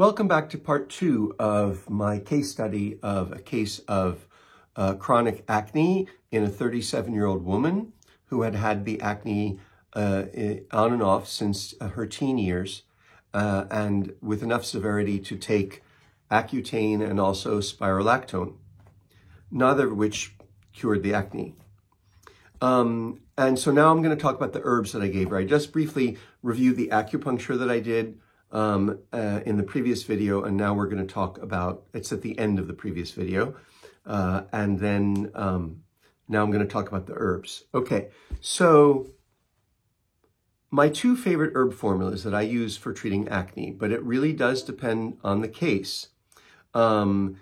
Welcome back to part 2 of my case study of a case of chronic acne in a 37-year-old woman who had had the acne on and off since her teen years and with enough severity to take Accutane and also spirolactone, neither of which cured the acne. And so now I'm going to talk about the herbs that I gave her. I just briefly reviewed the acupuncture that I did in the previous video, and now we're going to talk about, it's at the end of the previous video, and then now I'm going to talk about the herbs. Okay, so my two favorite herb formulas that I use for treating acne, but it really does depend on the case, are an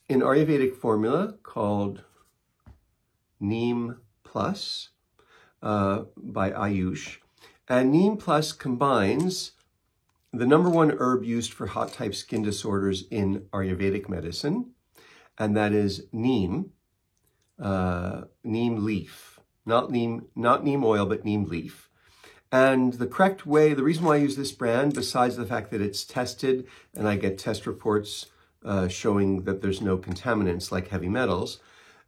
Ayurvedic formula called Neem Plus by Ayush. And Neem Plus combines the #1 herb used for hot type skin disorders in Ayurvedic medicine, and that is neem, neem leaf, not neem oil, but neem leaf. And the correct way, the reason why I use this brand, besides the fact that it's tested and I get test reports showing that there's no contaminants like heavy metals,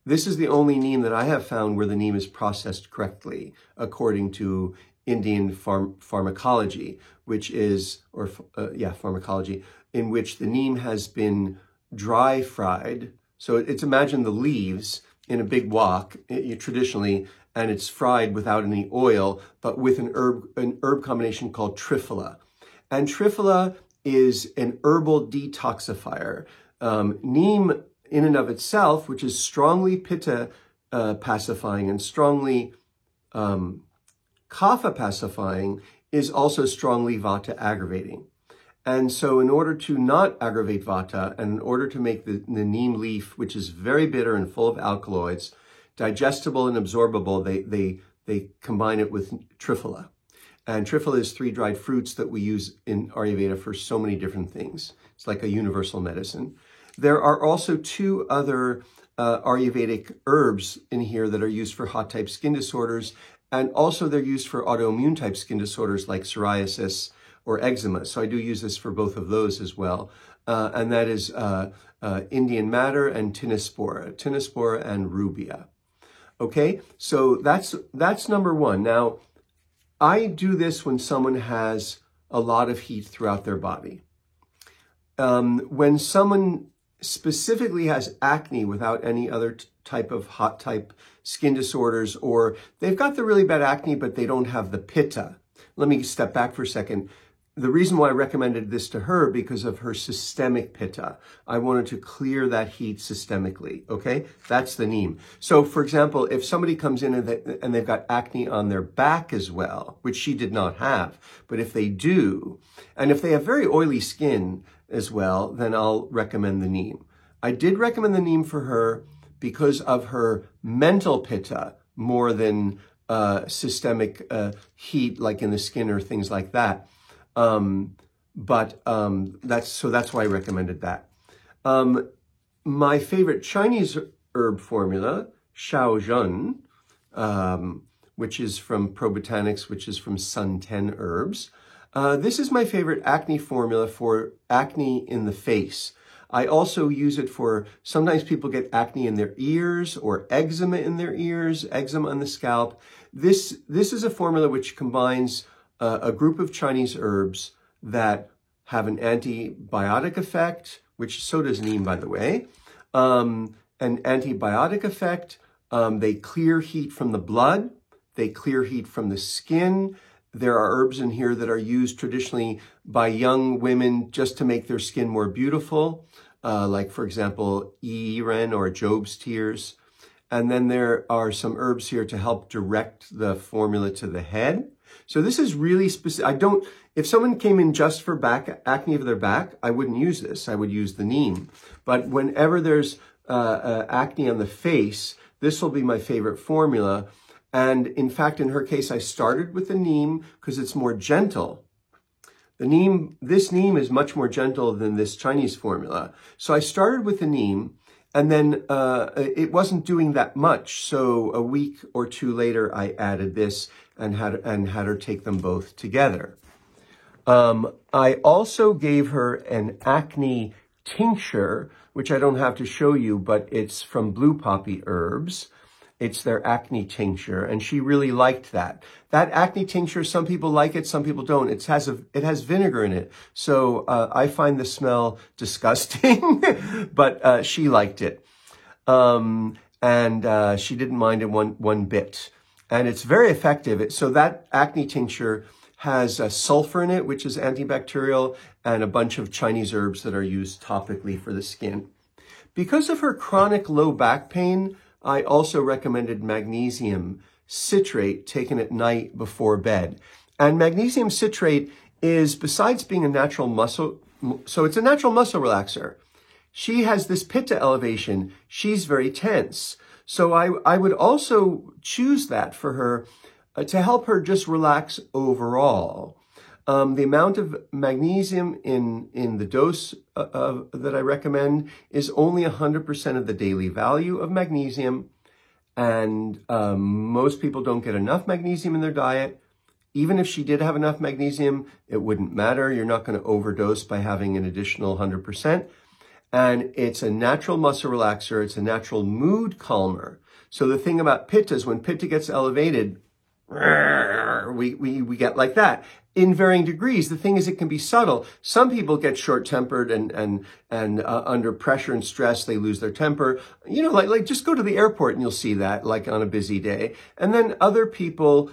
this is the only neem that I have found where the neem is processed correctly, according to Indian pharmacology, which is, pharmacology, in which the neem has been dry fried. So it's, imagine the leaves in a big wok, traditionally, and it's fried without any oil, but with an herb combination called Triphala. And Triphala is an herbal detoxifier. Neem in and of itself, which is strongly pitta pacifying and strongly kapha pacifying, is also strongly vata aggravating. And so in order to not aggravate vata, and in order to make the neem leaf, which is very bitter and full of alkaloids, digestible and absorbable, they combine it with Triphala. And Triphala is 3 dried fruits that we use in Ayurveda for so many different things. It's like a universal medicine. There are also 2 other Ayurvedic herbs in here that are used for hot type skin disorders, and also they're used for autoimmune type skin disorders like psoriasis or eczema. So I do use this for both of those as well. And that is Indian madder and Tinnispora and rubia. Okay, so that's #1. Now, I do this when someone has a lot of heat throughout their body. When someone specifically has acne without any other type of hot type skin disorders, or they've got the really bad acne, but they don't have the pitta. Let me step back for a second. The reason why I recommended this to her, because of her systemic pitta. I wanted to clear that heat systemically, okay? That's the neem. So for example, if somebody comes in and they've got acne on their back as well, which she did not have, but if they do, and if they have very oily skin as well, then I'll recommend the neem. I did recommend the neem for her because of her mental pitta more than systemic heat like in the skin or things like that. That's why I recommended that. My favorite Chinese herb formula, Shaozhen, which is from ProBotanics, which is from Sun 10 Herbs. This is my favorite acne formula for acne in the face. I also use it for, sometimes people get acne in their ears or eczema in their ears, eczema on the scalp. This is a formula which combines a group of Chinese herbs that have an antibiotic effect, which so does neem, by the way, an antibiotic effect. They clear heat from the blood. They clear heat from the skin. There are herbs in here that are used traditionally by young women just to make their skin more beautiful, like, for example, Yiren or Job's Tears. And then there are some herbs here to help direct the formula to the head. So this is really specific. If someone came in just for acne of their back, I wouldn't use this. I would use the neem. But whenever there's acne on the face, this will be my favorite formula. And in fact, in her case, I started with the neem because it's more gentle. This neem is much more gentle than this Chinese formula. So I started with the neem, and then it wasn't doing that much. So a week or 2 later, I added this and had her take them both together. I also gave her an acne tincture, which I don't have to show you, but it's from Blue Poppy Herbs. It's their acne tincture, and she really liked that. That acne tincture, some people like it, some people don't. It has vinegar in it, so I find the smell disgusting, but she liked it, and she didn't mind it one bit. And it's very effective. So that acne tincture has sulfur in it, which is antibacterial, and a bunch of Chinese herbs that are used topically for the skin. Because of her chronic low back pain, I also recommended magnesium citrate taken at night before bed. And magnesium citrate is, besides being a natural muscle, so it's a natural muscle relaxer. She has this pitta elevation. She's very tense. So I would also choose that for her to help her just relax overall. The amount of magnesium in the dose that I recommend is only 100% of the daily value of magnesium. And most people don't get enough magnesium in their diet. Even if she did have enough magnesium, it wouldn't matter. You're not going to overdose by having an additional 100%. And it's a natural muscle relaxer. It's a natural mood calmer. So the thing about pitta is when pitta gets elevated, we get like that in varying degrees. The thing is, it can be subtle. Some people get short-tempered and under pressure and stress, they lose their temper. You know, like just go to the airport and you'll see that, like on a busy day. And then other people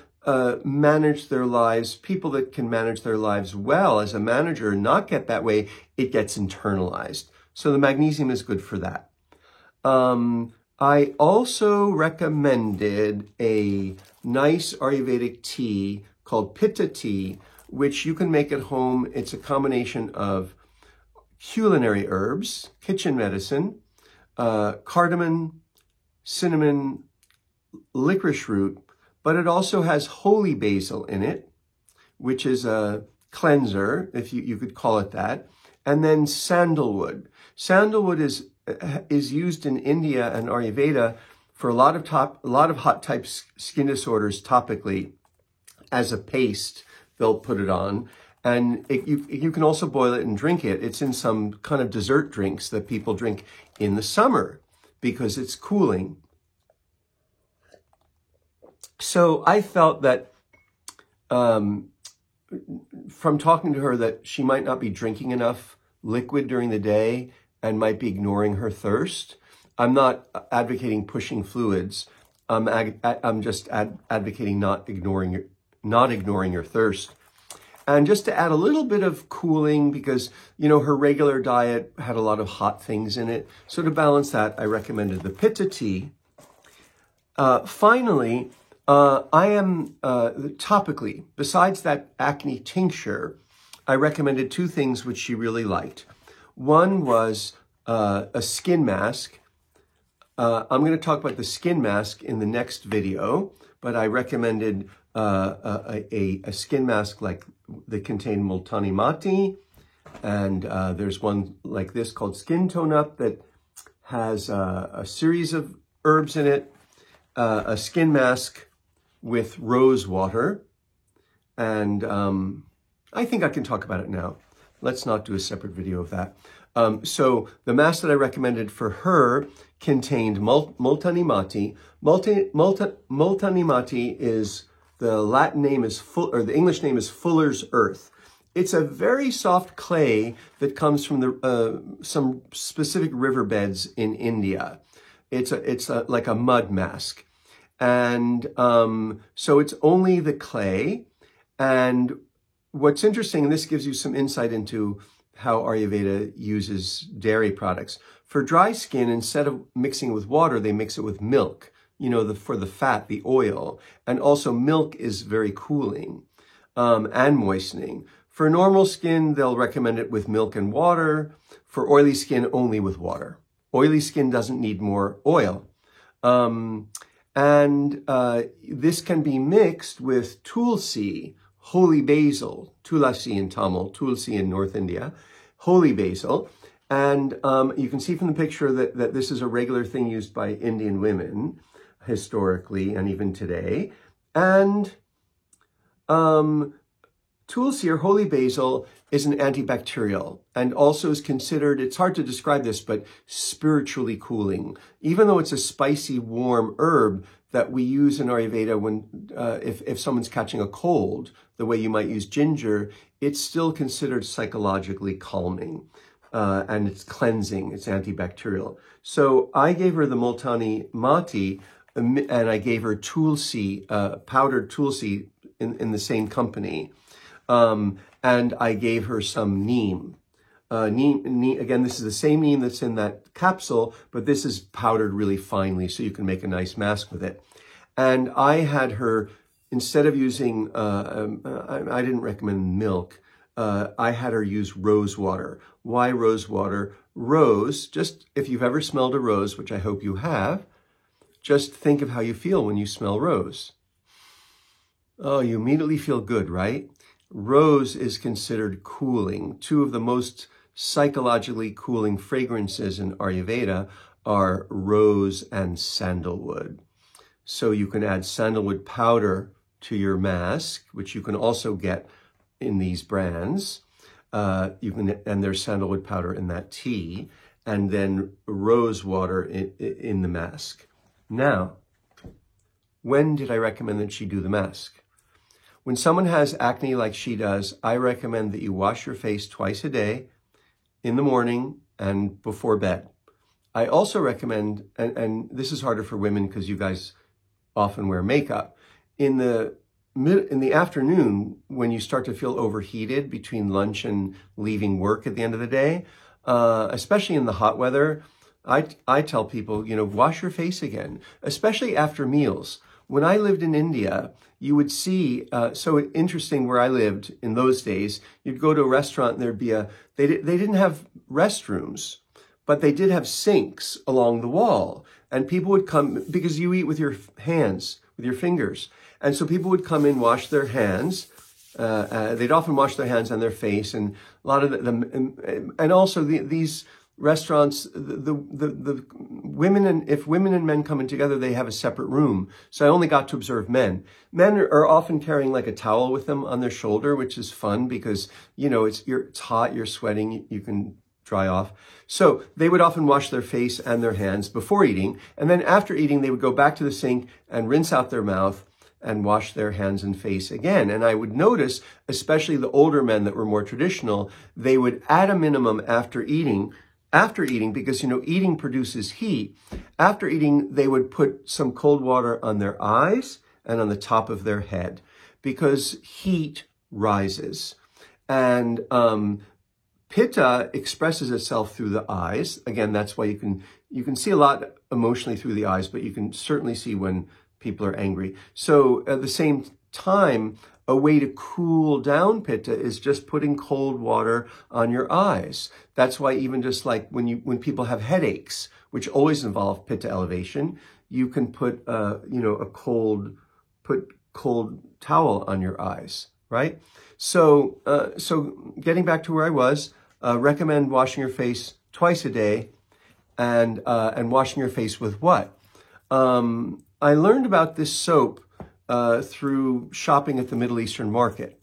manage their lives. People that can manage their lives well as a manager and not get that way, it gets internalized. So the magnesium is good for that. I also recommended a nice Ayurvedic tea called Pitta tea, which you can make at home. It's a combination of culinary herbs, kitchen medicine, cardamom, cinnamon, licorice root, but it also has holy basil in it, which is a cleanser, if you could call it that, and then sandalwood. Sandalwood is used in India and Ayurveda for a lot of hot type skin disorders topically as a paste. They'll put it on, and you can also boil it and drink it. It's in some kind of dessert drinks that people drink in the summer because it's cooling. So I felt that from talking to her that she might not be drinking enough liquid during the day and might be ignoring her thirst. I'm not advocating pushing fluids. I'm just advocating not ignoring your thirst. And just to add a little bit of cooling, because, you know, her regular diet had a lot of hot things in it. So to balance that, I recommended the Pitta tea. Finally, I am topically, besides that acne tincture, I recommended two things which she really liked. One was a skin mask. I'm going to talk about the skin mask in the next video, but I recommended a skin mask like that contained Multani Mati, and there's one like this called Skin Tone Up that has a series of herbs in it, a skin mask with rose water, and I think I can talk about it now. Let's not do a separate video of that. So the mask that I recommended for her contained Multani Mati. Multani Mati is, the Latin name is, or the English name is Fuller's Earth. It's a very soft clay that comes from some specific riverbeds in India. It's like a mud mask. And so it's only the clay. And what's interesting, and this gives you some insight into how Ayurveda uses dairy products. For dry skin, instead of mixing it with water, they mix it with milk, you know, for the fat, the oil. And also milk is very cooling and moistening. For normal skin, they'll recommend it with milk and water. For oily skin, only with water. Oily skin doesn't need more oil. This can be mixed with tulsi, holy basil, tulasi in Tamil, tulsi in North India, holy basil. And you can see from the picture that this is a regular thing used by Indian women historically and even today. And Tulsi or holy basil is an antibacterial and also is considered, it's hard to describe this, but spiritually cooling. Even though it's a spicy, warm herb that we use in Ayurveda when, if someone's catching a cold, the way you might use ginger, it's still considered psychologically calming. And it's cleansing, it's antibacterial. So I gave her the Multani Mati, and I gave her Tulsi, powdered Tulsi in the same company. And I gave her some neem. Neem. Again, this is the same neem that's in that capsule, but this is powdered really finely so you can make a nice mask with it. And I had her, instead of using, I didn't recommend milk, I had her use rose water. Why rose water? Rose, just if you've ever smelled a rose, which I hope you have, just think of how you feel when you smell rose. Oh, you immediately feel good, right? Rose is considered cooling. Two of the most psychologically cooling fragrances in Ayurveda are rose and sandalwood. So you can add sandalwood powder to your mask, which you can also get in these brands. And there's sandalwood powder in that tea, and then rose water in the mask. Now, when did I recommend that she do the mask? When someone has acne like she does, I recommend that you wash your face twice a day, in the morning and before bed. I also recommend, and this is harder for women because you guys often wear makeup, in the afternoon, when you start to feel overheated between lunch and leaving work at the end of the day, especially in the hot weather, I tell people, wash your face again, especially after meals. When I lived in India, you would see, so interesting where I lived in those days, you'd go to a restaurant and there'd be they didn't have restrooms, but they did have sinks along the wall. And people would come, because you eat with your hands, with your fingers. And so people would come in, wash their hands. They'd often wash their hands and their face, and a lot of them, and also these restaurants, the women, and if women and men come in together, they have a separate room. So I only got to observe men. Men are often carrying like a towel with them on their shoulder, which is fun because, it's hot, you're sweating, you can dry off. So they would often wash their face and their hands before eating. And then after eating, they would go back to the sink and rinse out their mouth and wash their hands and face again. And I would notice, especially the older men that were more traditional, they would at a minimum after eating, because, eating produces heat. After eating, they would put some cold water on their eyes and on the top of their head because heat rises. And Pitta expresses itself through the eyes. Again, that's why you can see a lot emotionally through the eyes, but you can certainly see when people are angry. So at the same time, a way to cool down Pitta is just putting cold water on your eyes. That's why even just like when people have headaches, which always involve Pitta elevation, you can put cold towel on your eyes, right? So getting back to where I was, recommend washing your face twice a day, and washing your face with what? I learned about this soap through shopping at the Middle Eastern market.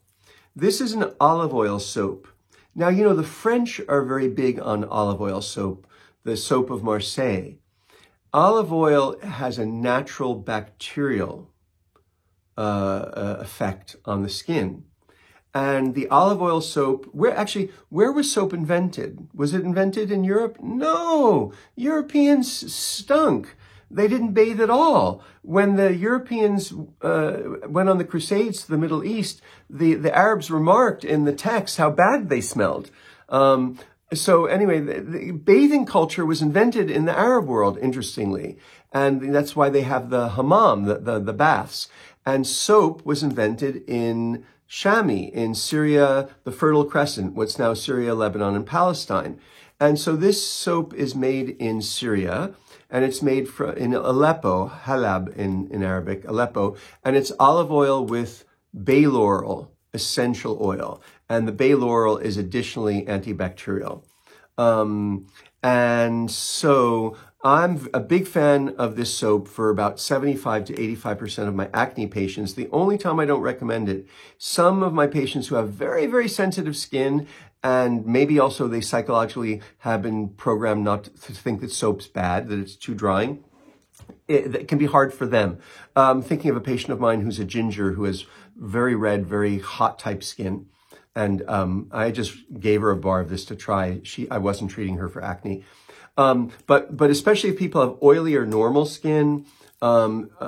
This is an olive oil soap. Now, the French are very big on olive oil soap, the soap of Marseille. Olive oil has a natural bacterial effect on the skin. And the olive oil soap, where was soap invented? Was it invented in Europe? No, Europeans stunk. They didn't bathe at all. When the Europeans went on the Crusades to the Middle East, the Arabs remarked in the text how bad they smelled. So anyway, the bathing culture was invented in the Arab world, interestingly. And that's why they have the hammam, the baths. And soap was invented in Shami, in Syria, the Fertile Crescent, what's now Syria, Lebanon, and Palestine. And so this soap is made in Syria, and it's made in Aleppo, Halab in Arabic, Aleppo, and it's olive oil with bay laurel, essential oil. And the bay laurel is additionally antibacterial. And so I'm a big fan of this soap for about 75 to 85% of my acne patients. The only time I don't recommend it, some of my patients who have very, very sensitive skin, and maybe also they psychologically have been programmed not to think that soap's bad, that it's too drying. It can be hard for them. Thinking of a patient of mine who's a ginger, who has very red, very hot type skin. And I just gave her a bar of this to try. I wasn't treating her for acne. But especially if people have oily or normal skin,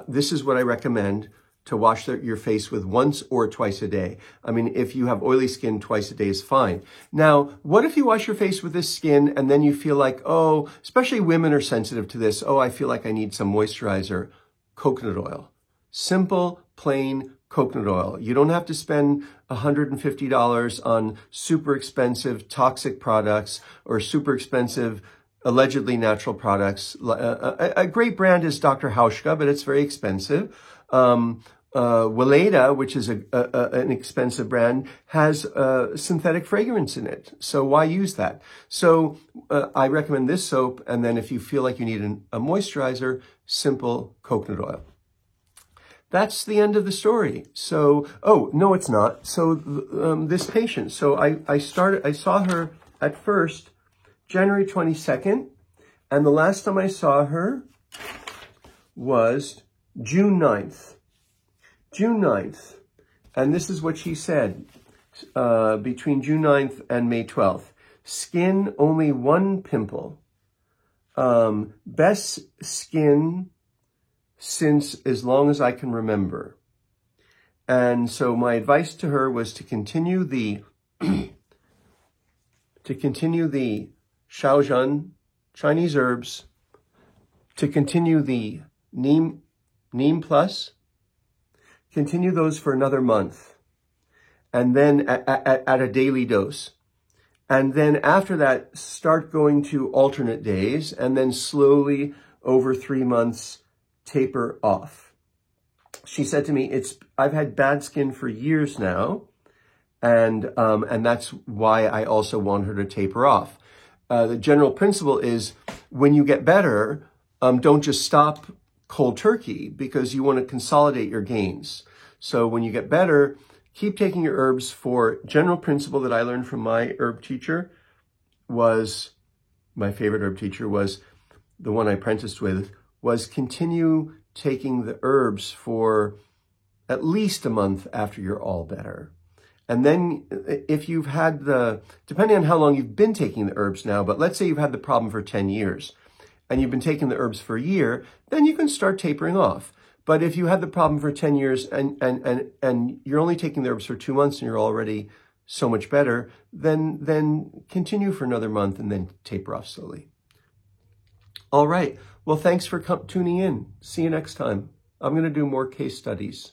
this is what I recommend: to wash your face with once or twice a day. I mean, if you have oily skin, twice a day is fine. Now, what if you wash your face with this skin and then you feel like, oh, especially women are sensitive to this. Oh, I feel like I need some moisturizer. Coconut oil. Simple, plain coconut oil. You don't have to spend $150 on super expensive toxic products or super expensive allegedly natural products. A great brand is Dr. Hauschka, but it's very expensive. Weleda, which is an expensive brand, has synthetic fragrance in it. So why use that? So I recommend this soap. And then if you feel like you need a moisturizer, simple coconut oil. That's the end of the story. So, oh, no, it's not. So this patient, so I saw her at first January 22nd. And the last time I saw her was June 9th. June 9th. And this is what she said between June 9th and May 12th. Skin, only one pimple. Best skin since as long as I can remember. And so my advice to her was to continue the Shaozhen Chinese herbs, to continue the Neem Plus, continue those for another month, and then at a daily dose. And then after that, start going to alternate days, and then slowly over 3 months, taper off. She said to me, I've had bad skin for years now, and that's why I also want her to taper off. The general principle is, when you get better, don't just stop cold turkey, because you want to consolidate your gains. So when you get better, keep taking your herbs. For general principle that I learned from my herb teacher was, my favorite herb teacher was the one I apprenticed with, was continue taking the herbs for at least a month after you're all better. And then if you've had depending on how long you've been taking the herbs now, but let's say you've had the problem for 10 years and you've been taking the herbs for a year, then you can start tapering off. But if you had the problem for 10 years and you're only taking the herbs for 2 months and you're already so much better, then continue for another month and then taper off slowly. All right. Well, thanks for tuning in. See you next time. I'm going to do more case studies.